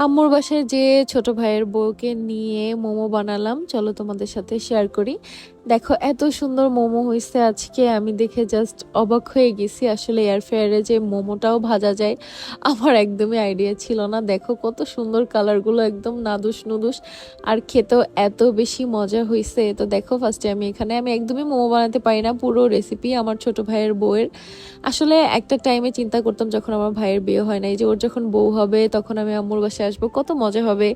আম্মুর বাসায় যে ছোট ভাইয়ের বউকে নিয়ে মোমো বানালাম, চলো তোমাদের সাথে শেয়ার করি। দেখো এত সুন্দর মোমো হয়েছে আজকে, আমি দেখে জাস্ট অবাক হয়ে গেছি। আসলে এয়ার ফ্রায়ারে যে মোমোটাও ভাজা যায় আমার একদমই আইডিয়া ছিল না। দেখো কত সুন্দর কালারগুলো, একদম নাদুস নুদুস, আর খেতেও এত বেশি মজা হয়েছে। তো দেখো ফার্স্টে আমি একদমই মোমো বানাতে পারি না, পুরো রেসিপি আমার ছোট ভাইয়ের বউয়ের। আসলে একটা টাইমে চিন্তা করতাম যখন আমার ভাইয়ের বিয়ে হয় না, এই যে ওর যখন বউ হবে তখন আমি আম্মুর বাসায় আসবো, কত মজা হবে,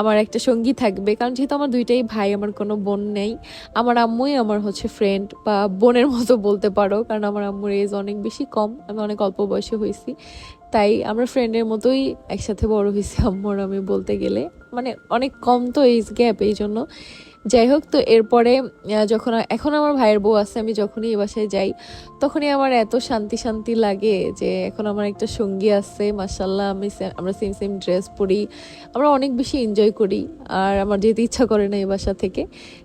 আমার একটা সঙ্গী থাকবে। কারণ যেহেতু আমার দুইটাই ভাই, আমার কোনো বোন নেই, আমার আম্মুই আমার হচ্ছে ফ্রেন্ড বা বোনের মতো বলতে পারো। কারণ আমার আম্মুর এজ অনেক বেশি কম, আমি অনেক অল্প বয়সে হয়েছি, তাই আমরা ফ্রেন্ডের মতোই একসাথে বড় হয়েছি আম্মুর আমি বলতে গেলে। মানে অনেক কম তো এজ গ্যাপ, এই জন্য। যাই হোক, তো এরপরে যখন এখন আমার ভাইয়ের বউ আছে, আমি যখনই এ বাসায় যাই তখনই আমার এত শান্তি শান্তি লাগে যে এখন আমার একটা সঙ্গী আছে। মাশাল্লাহ, আমরা সেম সেম ড্রেস পরি, আমরা অনেক বেশি এনজয় করি। আর আমার যেতে ইচ্ছা করে না এই বাসা থেকে।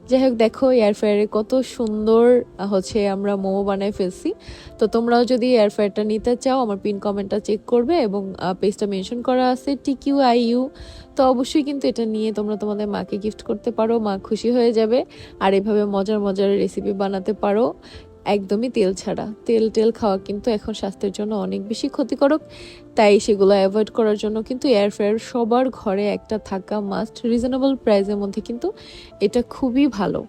যাই হোক, দেখো এয়ার ফ্রায়ারে কত সুন্দর হচ্ছে আমরা মোমো বানায় ফেলছি। তো তোমরাও যদি এয়ার ফ্রায়ারটা নিতে চাও, আমার পিন কমেন্টটা চেক করবে এবং পেজটা মেনশন করা আছে TQIU। তো অবশ্যই কিন্তু এটা নিয়ে তোমরা তোমাদের মাকে গিফট করতে পারো, মা খুশি হয়ে যাবে। আর এভাবে মজার মজার রেসিপি বানাতে পারো, একদমই তেল ছাড়া। তেল টেল খাওয়া কিন্তু এখন স্বাস্থ্যের জন্য অনেক বেশি ক্ষতিকারক, তাই সেগুলো অ্যাভয়েড করার জন্য কিন্তু এয়ার ফ্রায়ার সবার ঘরে একটা থাকা মাস্ট। রিজনেবল প্রাইসের মধ্যে কিন্তু এটা খুবই ভালো।